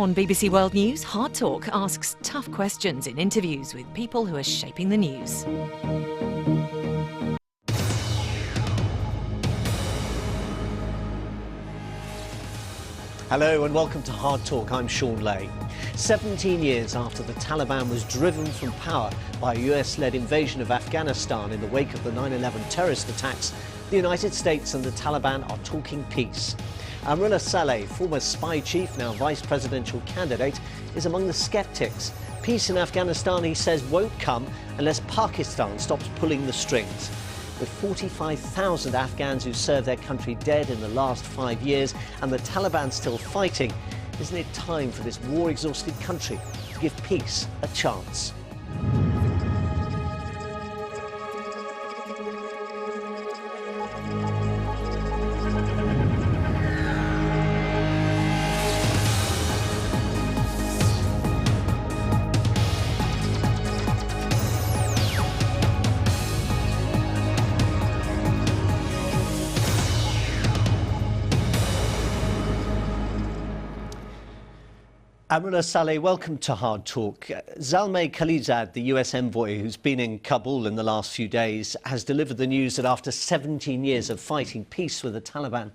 On BBC World News, HardTalk asks tough questions in interviews with people who are shaping the news. Hello and welcome to HardTalk. I'm Shaun Ley. 17 years after the Taliban was driven from power by a US-led invasion of Afghanistan in the wake of the 9/11 terrorist attacks, the United States and the Taliban are talking peace. Amrullah Saleh, former spy chief, now vice presidential candidate, is among the skeptics. Peace in Afghanistan, he says, won't come unless Pakistan stops pulling the strings. With 45,000 Afghans who served their country dead in the last 5 years and the Taliban still fighting, isn't it time for this war-exhausted country to give peace a chance? Amrullah Saleh, welcome to Hard Talk. Zalmay Khalilzad, the US envoy who's been in Kabul in the last few days, has delivered the news that after 17 years of fighting, peace with the Taliban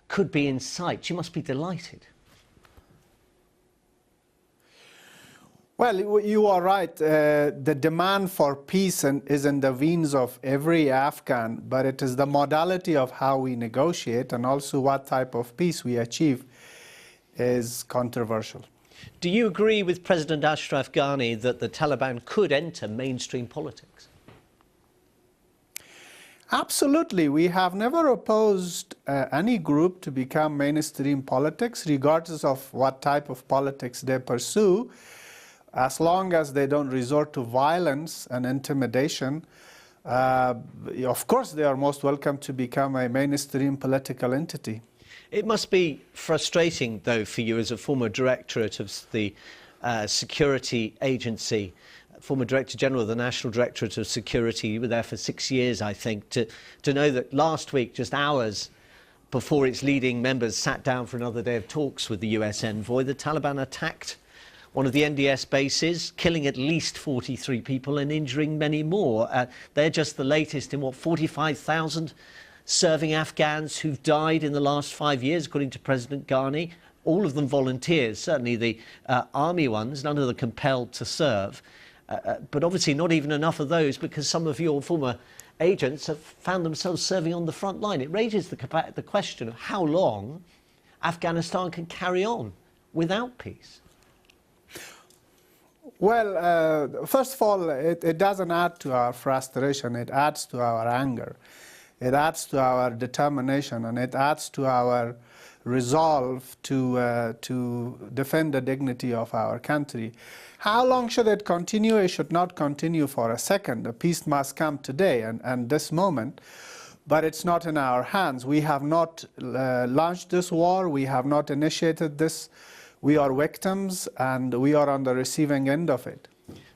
could be in sight. You must be delighted. Well, you are right. The demand for peace is in the veins of every Afghan, but it is the modality of how we negotiate and also what type of peace we achieve is controversial. Do you agree with President Ashraf Ghani that the Taliban could enter mainstream politics? Absolutely. We have never opposed any group to become mainstream politics, regardless of what type of politics they pursue, as long as they don't resort to violence and intimidation. Of course, they are most welcome to become a mainstream political entity. It must be frustrating, though, for you as a former directorate of the security agency, former Director General of the National Directorate of Security. You were there for 6 years, I think, to know that last week, just hours before its leading members sat down for another day of talks with the US envoy, the Taliban attacked one of the NDS bases, killing at least 43 people and injuring many more. They're just the latest in, what, 45,000 serving Afghans who've died in the last 5 years, according to President Ghani. All of them volunteers, certainly the army ones, none of them compelled to serve. But obviously not even enough of those, because some of your former agents have found themselves serving on the front line. It raises the question of how long Afghanistan can carry on without peace. Well, first of all, it doesn't add to our frustration, it adds to our anger. It adds to our determination, and it adds to our resolve to defend the dignity of our country. How long should it continue? It should not continue for a second. The peace must come today and this moment, but it's not in our hands. We have not launched this war. We have not initiated this. We are victims, and we are on the receiving end of it.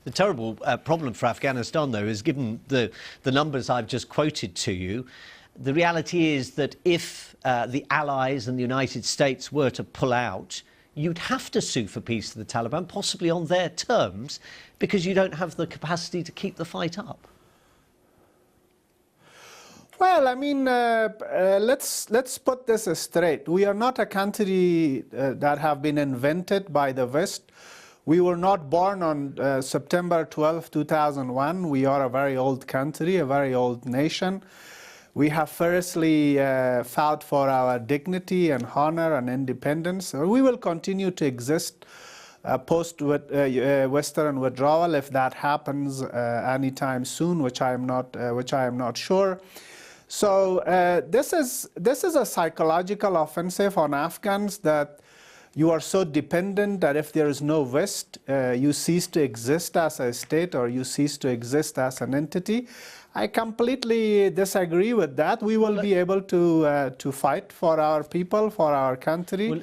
The terrible problem for Afghanistan, though, is given the numbers I've just quoted to you, the reality is that if the Allies and the United States were to pull out, you'd have to sue for peace to the Taliban, possibly on their terms, because you don't have the capacity to keep the fight up. Well, I mean, let's put this straight. We are not a country that have been invented by the West. We were not born on September 12, 2001. We are a very old country, a very old nation. We have fiercely fought for our dignity and honor and independence. We will continue to exist post-Western withdrawal if that happens anytime soon, which I am not sure. So this is a psychological offensive on Afghans, that you are so dependent that if there is no West, you cease to exist as a state, or you cease to exist as an entity. I completely disagree with that. We will be able to fight for our people, for our country.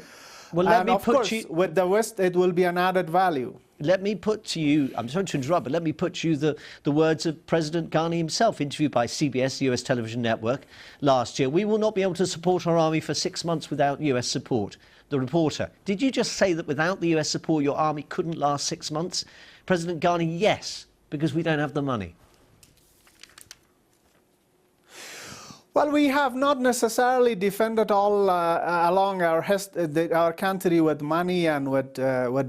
Well, let and me of put course, with the West, it will be an added value. let me put to you, I'm sorry to interrupt, but let me put to you the words of President Ghani himself, interviewed by CBS, the US television network, last year. We will not be able to support our army for 6 months without US support. The reporter, did you just say that without the US support, your army couldn't last 6 months? President Ghani, yes, because we don't have the money. Well, we have not necessarily defended all along our country with money and with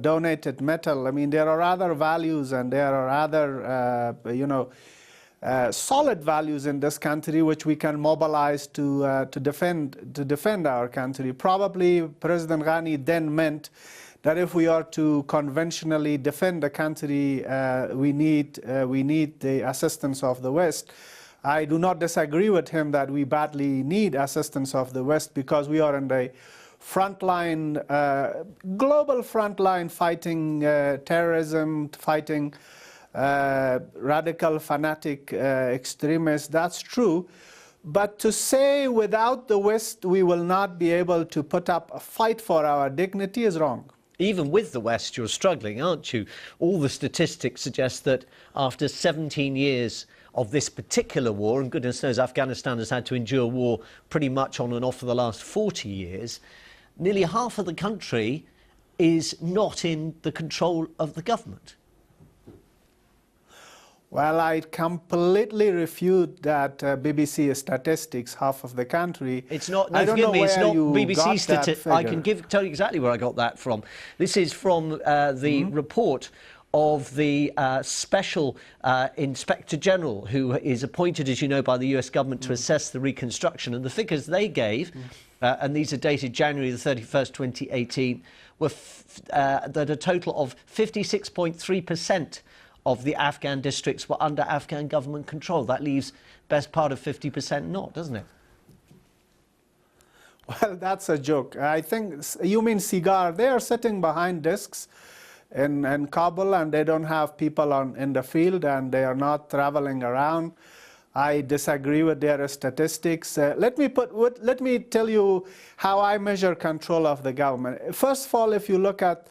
donated metal. I mean, there are other values and there are other, solid values in this country which we can mobilize to defend our country. Probably President Ghani then meant that if we are to conventionally defend the country, we need the assistance of the West. I do not disagree with him that we badly need assistance of the West because we are in the frontline, global frontline fighting terrorism, fighting radical, fanatic extremists. That's true. But to say without the West we will not be able to put up a fight for our dignity is wrong. Even with the West, you're struggling, aren't you? All the statistics suggest that after 17 years of this particular war, and goodness knows Afghanistan has had to endure war pretty much on and off for the last 40 years, nearly half of the country is not in the control of the government. Well, I completely refute that BBC statistics, half of the country. It's not, I don't know me, it's where not you BBC got that statistics. I can tell you exactly where I got that from. This is from the report of the Special Inspector General, who is appointed, as you know, by the US government to assess the reconstruction. And the figures they gave, and these are dated January the 31st, 2018, were that a total of 56.3% of the Afghan districts were under Afghan government control. That leaves best part of 50% not, doesn't it? Well, that's a joke. I think you mean Cigar. They are sitting behind desks in Kabul and they don't have people in the field and they are not traveling around. I disagree with their statistics. Let me tell you how I measure control of the government. First of all, if you look at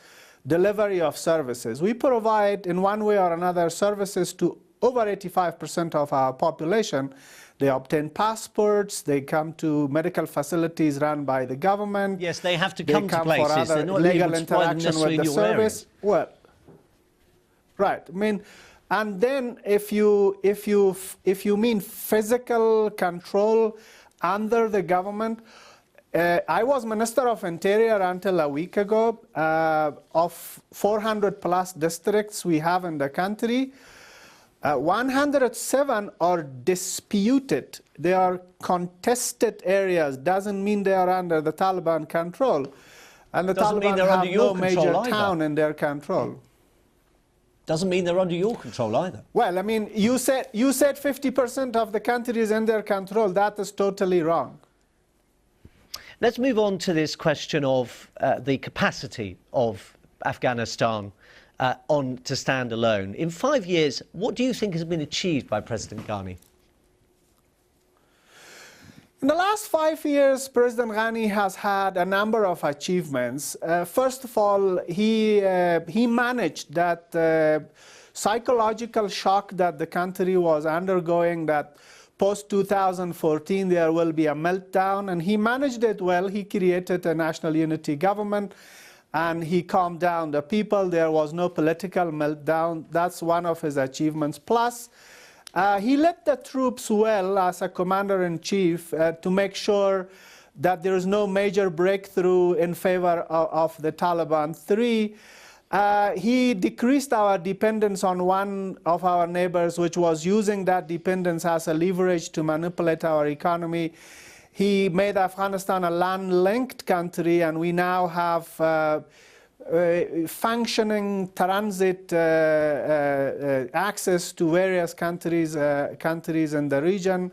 delivery of services, we provide in one way or another services to over 85% of our population. They obtain passports, they come to medical facilities run by the government. Yes, they have to come to places. For other they're not legal able to interaction with the service. Well, right. I mean, and then if you mean physical control under the government, I was Minister of Interior until a week ago. Of 400 plus districts we have in the country, 107 are disputed. They are contested areas. Doesn't mean they are under the Taliban control. And the Taliban have no major town in their control. Doesn't mean they're under your control either. Well, I mean, you said 50% of the country is in their control. That is totally wrong. Let's move on to this question of the capacity of Afghanistan to stand alone. In 5 years, what do you think has been achieved by President Ghani? In the last 5 years, President Ghani has had a number of achievements. First of all, he managed that psychological shock that the country was undergoing, that post-2014 there will be a meltdown, and he managed it well. He created a national unity government, and he calmed down the people. There was no political meltdown. That's one of his achievements. Plus, he led the troops well as a commander-in-chief to make sure that there is no major breakthrough in favor of the Taliban. Three, he decreased our dependence on one of our neighbors, which was using that dependence as a leverage to manipulate our economy. He made Afghanistan a land-linked country, and we now have functioning transit access to various countries in the region.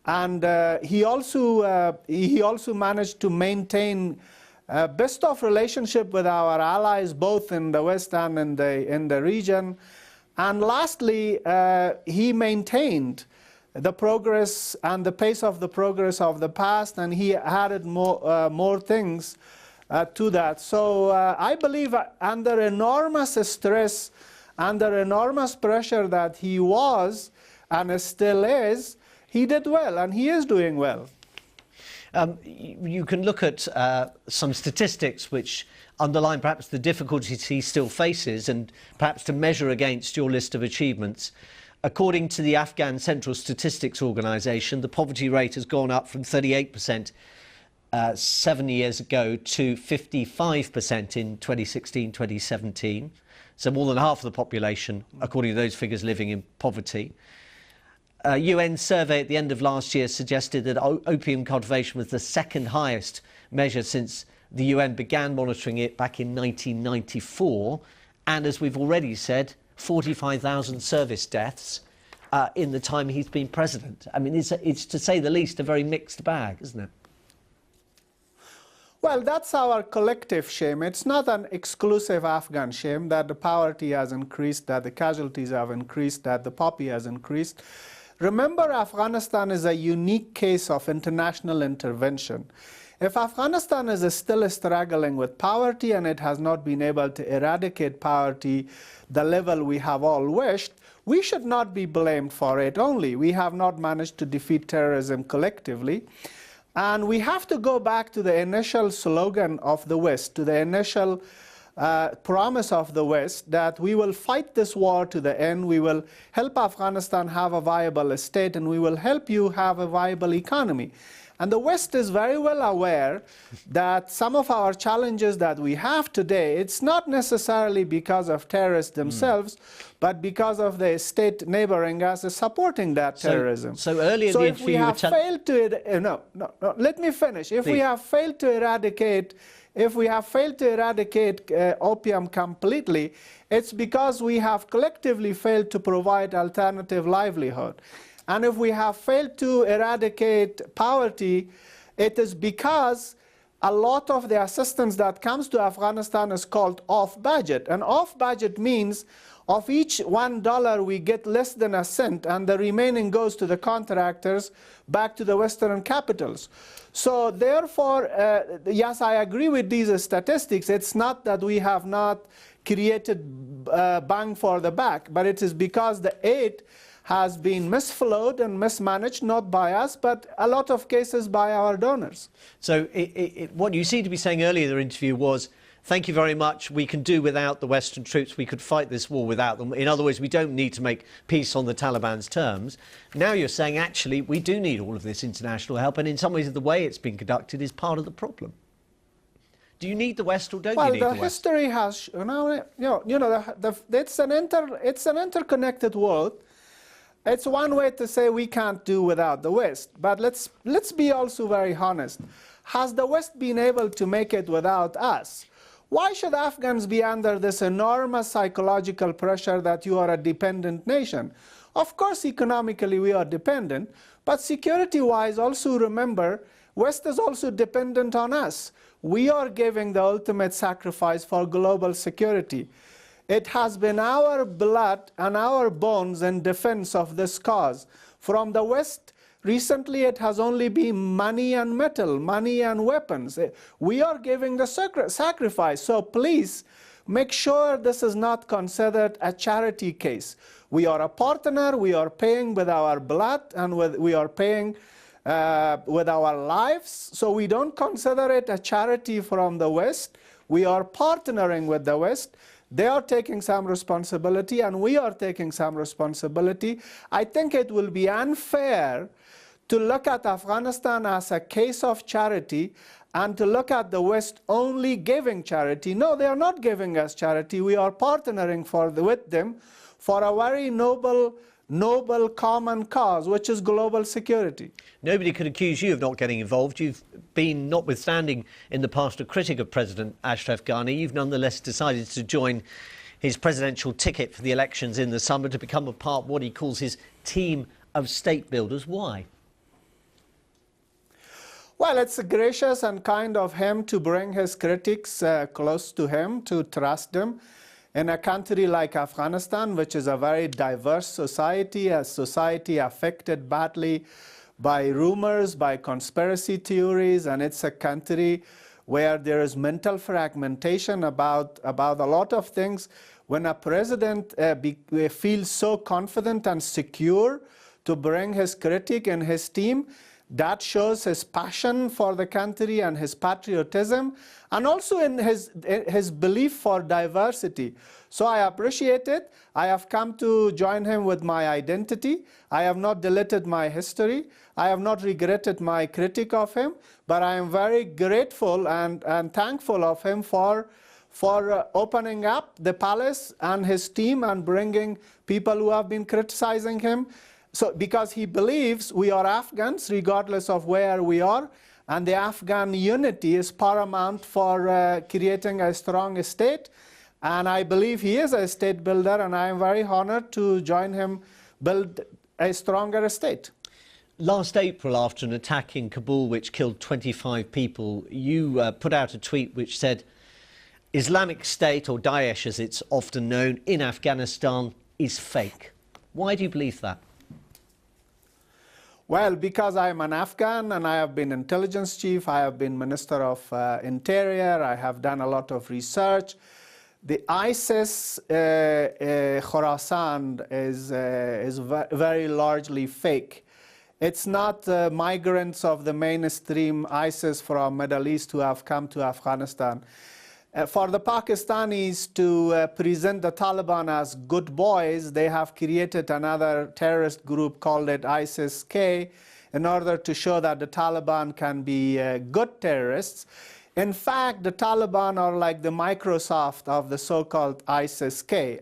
And he also managed to maintain best of relationship with our allies, both in the West and in the region. And lastly, he maintained the progress and the pace of the progress of the past, and he added more things to that. So I believe under enormous stress, under enormous pressure that he was and still is, he did well, and he is doing well. You can look at some statistics which underline perhaps the difficulties he still faces, and perhaps to measure against your list of achievements. According to the Afghan Central Statistics Organisation, the poverty rate has gone up from 38% 7 years ago to 55% in 2016-2017. So more than half of the population, according to those figures, living in poverty. A UN survey at the end of last year suggested that opium cultivation was the second highest measure since the UN began monitoring it back in 1994. And as we've already said, 45,000 service deaths in the time he's been president. I mean, it's to say the least, a very mixed bag, isn't it? Well, that's our collective shame. It's not an exclusive Afghan shame that the poverty has increased, that the casualties have increased, that the poppy has increased. Remember, Afghanistan is a unique case of international intervention. If Afghanistan is still struggling with poverty and it has not been able to eradicate poverty the level we have all wished, we should not be blamed for it only. We have not managed to defeat terrorism collectively. And we have to go back to the initial slogan of the West, to the initial promise of the West that we will fight this war to the end, we will help Afghanistan have a viable state, and we will help you have a viable economy. And the West is very well aware that some of our challenges that we have today, it's not necessarily because of terrorists themselves, but because of the state neighboring us is supporting that terrorism. So earlier in the if we have failed to, let me finish. If we have failed to eradicate, opium completely, it's because we have collectively failed to provide alternative livelihood. And if we have failed to eradicate poverty, it is because a lot of the assistance that comes to Afghanistan is called off-budget. And off-budget means of each $1 we get less than a cent, and the remaining goes to the contractors back to the Western capitals. So therefore, yes, I agree with these statistics. It's not that we have not created bang for the buck, but it is because the aid has been misflowed and mismanaged, not by us, but a lot of cases by our donors. So what you seem to be saying earlier in the interview was, thank you very much, we can do without the Western troops, we could fight this war without them. In other words, we don't need to make peace on the Taliban's terms. Now you're saying, actually, we do need all of this international help, and in some ways the way it's been conducted is part of the problem. Do you need the West or don't you need the West? Well, the history has, it's an interconnected world. It's one way to say we can't do without the West. But let's be also very honest. Has the West been able to make it without us? Why should Afghans be under this enormous psychological pressure that you are a dependent nation? Of course, economically we are dependent, but security-wise also remember, West is also dependent on us. We are giving the ultimate sacrifice for global security. It has been our blood and our bones in defense of this cause. From the West, recently it has only been money and metal, money and weapons. We are giving the sacrifice. So please make sure this is not considered a charity case. We are a partner, we are paying with our blood, and we are paying with our lives. So we don't consider it a charity from the West. We are partnering with the West. They are taking some responsibility, and we are taking some responsibility. I think it will be unfair to look at Afghanistan as a case of charity and to look at the West only giving charity. No, they are not giving us charity. We are partnering with them for a very noble common cause, which is global security. Nobody could accuse you of not getting involved. You've been, notwithstanding in the past, a critic of President Ashraf Ghani. You've nonetheless decided to join his presidential ticket for the elections in the summer to become a part of what he calls his team of state builders. Why? Well, it's gracious and kind of him to bring his critics close to him, to trust them. In a country like Afghanistan, which is a very diverse society, a society affected badly by rumors, by conspiracy theories, and it's a country where there is mental fragmentation about a lot of things. When a president feels so confident and secure to bring his critic and his team, that shows his passion for the country and his patriotism, and also in his belief for diversity. So I appreciate it. I have come to join him with my identity. I have not deleted my history. I have not regretted my critique of him, but I am very grateful and thankful of him for opening up the palace and his team and bringing people who have been criticizing him. So, because he believes we are Afghans regardless of where we are, and the Afghan unity is paramount for creating a strong state. And I believe he is a state builder, and I am very honored to join him build a stronger state. Last April, after an attack in Kabul which killed 25 people, you put out a tweet which said, "Islamic State, or Daesh as it's often known, in Afghanistan is fake." Why do you believe that? Well, because I am an Afghan and I have been intelligence chief, I have been Minister of Interior, I have done a lot of research. The ISIS Khorasan is very largely fake. It's not migrants of the mainstream ISIS from Middle East who have come to Afghanistan. For the Pakistanis to present the Taliban as good boys, they have created another terrorist group called it ISIS-K in order to show that the Taliban can be good terrorists. In fact, the Taliban are like the Microsoft of the so-called ISIS-K,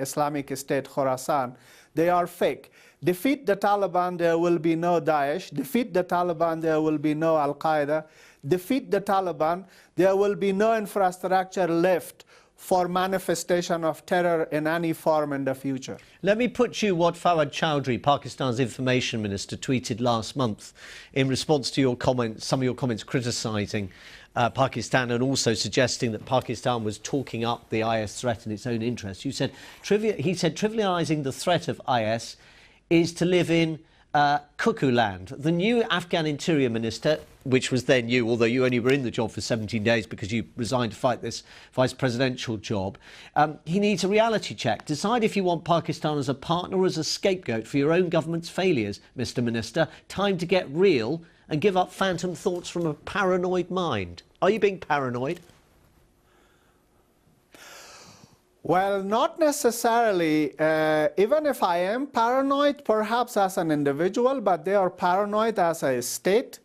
Islamic State Khorasan. They are fake. Defeat the Taliban, there will be no Daesh. Defeat the Taliban, there will be no Al-Qaeda. Defeat the Taliban, there will be no infrastructure left for manifestation of terror in any form in the future. Let me put you what Fawad Chowdhury, Pakistan's information minister, tweeted last month in response to your comments, some of your comments criticising Pakistan and also suggesting that Pakistan was talking up the IS threat in its own interest. He said, trivialising the threat of IS is to live in cuckoo land. The new Afghan Interior Minister, which was then you, although you only were in the job for 17 days because you resigned to fight this vice presidential job, he needs a reality check. Decide if you want Pakistan as a partner or as a scapegoat for your own government's failures, Mr. Minister. Time to get real and give up phantom thoughts from a paranoid mind. Are you being paranoid? Well, not necessarily. Even if I am paranoid, perhaps as an individual, but they are paranoid as a state.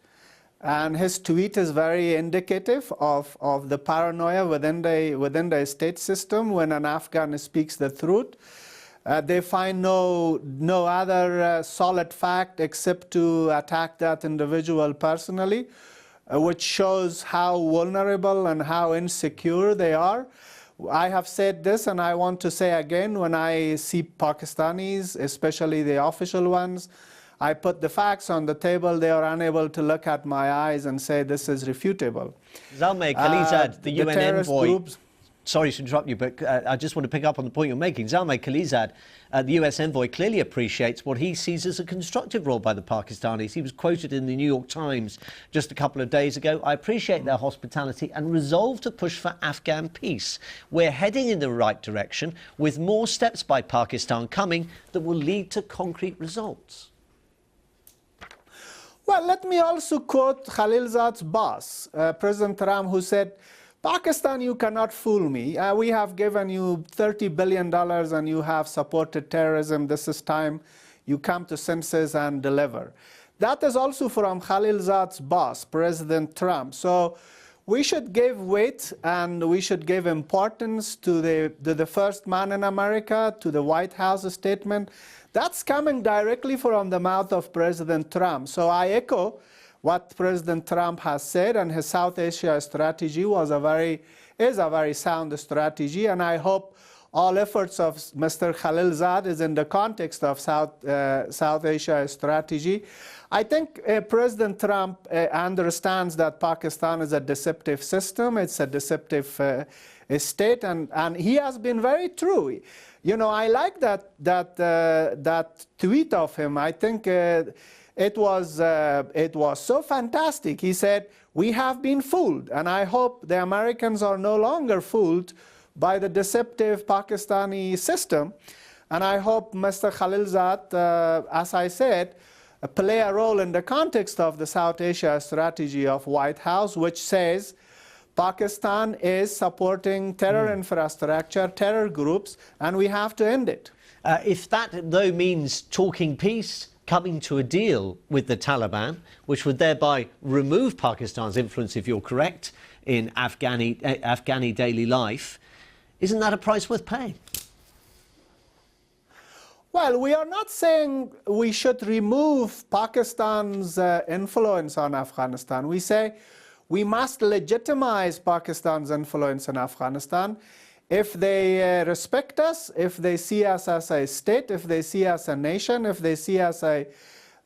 And his tweet is very indicative of the paranoia within the state system. When an Afghan speaks the truth, they find no other solid fact except to attack that individual personally, which shows how vulnerable and how insecure they are. I have said this, and I want to say again, when I see Pakistanis, especially the official ones, I put the facts on the table. They are unable to look at my eyes and say this is refutable. Zalmay Khalilzad, the UN envoy. Groups, sorry to interrupt you, but I just want to pick up on the point you're making. Zalmay Khalilzad, the US envoy, clearly appreciates what he sees as a constructive role by the Pakistanis. He was quoted in the New York Times just a couple of days ago. "I appreciate their hospitality and resolve to push for Afghan peace. We're heading in the right direction with more steps by Pakistan coming that will lead to concrete results." Well, let me also quote Khalilzad's boss, President Trump, who said, "Pakistan, you cannot fool me. We have given you $30 billion and you have supported terrorism. This is time you come to senses and deliver." That is also from Khalilzad's boss, President Trump. So we should give weight and we should give importance to the first man in America, to the White House statement. That's coming directly from the mouth of President Trump. So I echo what President Trump has said, and his South Asia strategy is a very sound strategy, and I hope all efforts of Mr. Khalilzad is in the context of South Asia strategy. I think President Trump understands that Pakistan is a deceptive system, it's a deceptive state, and he has been very true. You know, I like that tweet of him. I think it was so fantastic. He said, we have been fooled, and I hope the Americans are no longer fooled by the deceptive Pakistani system. And I hope Mr. Khalilzad, as I said, play a role in the context of the South Asia strategy of White House, which says Pakistan is supporting terror infrastructure, terror groups, and we have to end it. If that, though, means talking peace, coming to a deal with the Taliban, which would thereby remove Pakistan's influence, if you're correct, in Afghani daily life, isn't that a price worth paying? Well, we are not saying we should remove Pakistan's influence on Afghanistan. We say we must legitimize Pakistan's influence in Afghanistan. If they respect us, if they see us as a state, if they see us as a nation, if they see us as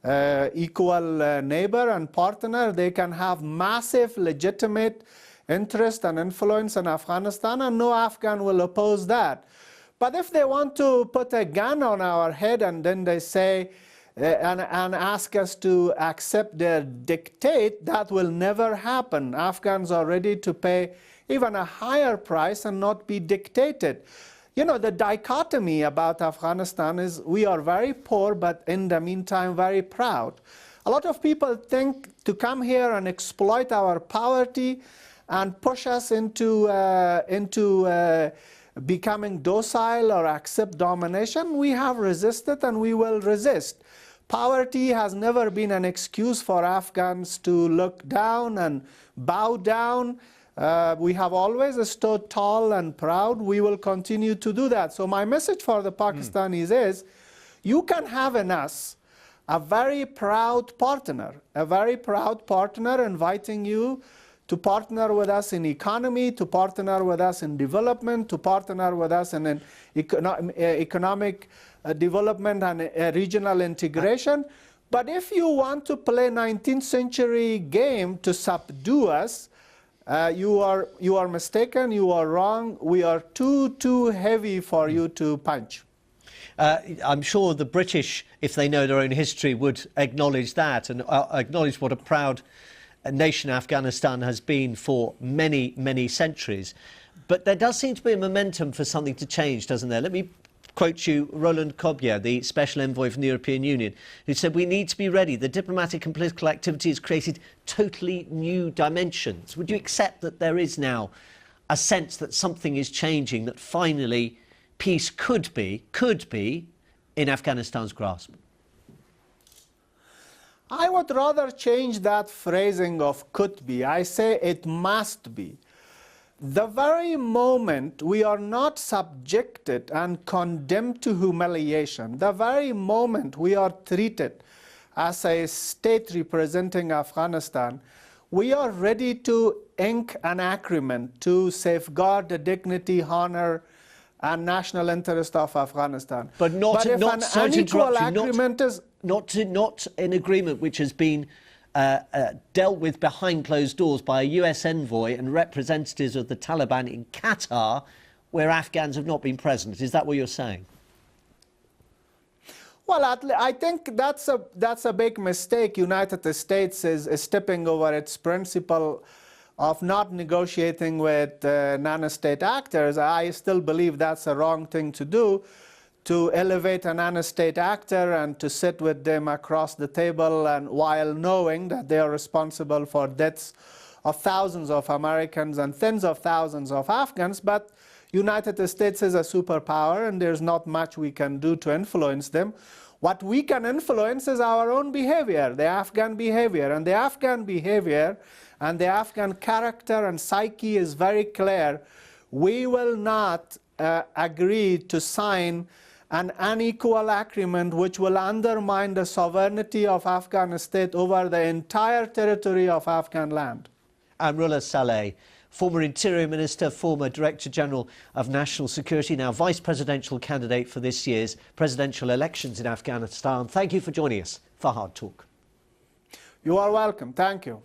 an equal neighbor and partner, they can have massive legitimate interest and influence in Afghanistan, and no Afghan will oppose that. But if they want to put a gun on our head and then they say and ask us to accept their dictate, that will never happen. Afghans are ready to pay even a higher price and not be dictated. You know, the dichotomy about Afghanistan is we are very poor, but in the meantime very proud. A lot of people think to come here and exploit our poverty and push us into becoming docile or accept domination. We have resisted and we will resist. Poverty has never been an excuse for Afghans to look down and bow down. We have always stood tall and proud. We will continue to do that. So my message for the Pakistanis is, you can have in us a very proud partner inviting you to partner with us in economy, to partner with us in development, to partner with us in economic development and regional integration. But if you want to play 19th century game to subdue us, you are mistaken, you are wrong. We are too heavy for you to punch. I'm sure the British, if they know their own history, would acknowledge that and acknowledge what a proud nation Afghanistan has been for many, many centuries. But there does seem to be a momentum for something to change, doesn't there? Let me quote you, Roland Kobia, the Special Envoy from the European Union, who said, we need to be ready. The diplomatic and political activity has created totally new dimensions. Would you accept that there is now a sense that something is changing, that finally peace could be in Afghanistan's grasp? I would rather change that phrasing of could be. I say it must be. The very moment we are not subjected and condemned to humiliation, the very moment we are treated as a state representing Afghanistan, we are ready to ink an agreement to safeguard the dignity, honor, and national interest of Afghanistan. But not if not an sorry to unequal interrupt you, agreement is not an agreement which has been dealt with behind closed doors by a US envoy and representatives of the Taliban in Qatar, where Afghans have not been present. Is that what you're saying? Well, I think that's a big mistake. United States is stepping over its principle of not negotiating with non-state actors. I still believe that's a wrong thing to do, to elevate a non-state actor and to sit with them across the table, and while knowing that they are responsible for deaths of thousands of Americans and tens of thousands of Afghans. But United States is a superpower and there's not much we can do to influence them. What we can influence is our own behavior, the Afghan behavior. And the Afghan behavior and the Afghan character and psyche is very clear. We will not agree to sign an unequal agreement which will undermine the sovereignty of Afghan state over the entire territory of Afghan land. Amrullah Saleh, former Interior Minister, former Director General of National Security, now Vice Presidential candidate for this year's presidential elections in Afghanistan. Thank you for joining us for Hard Talk. You are welcome. Thank you.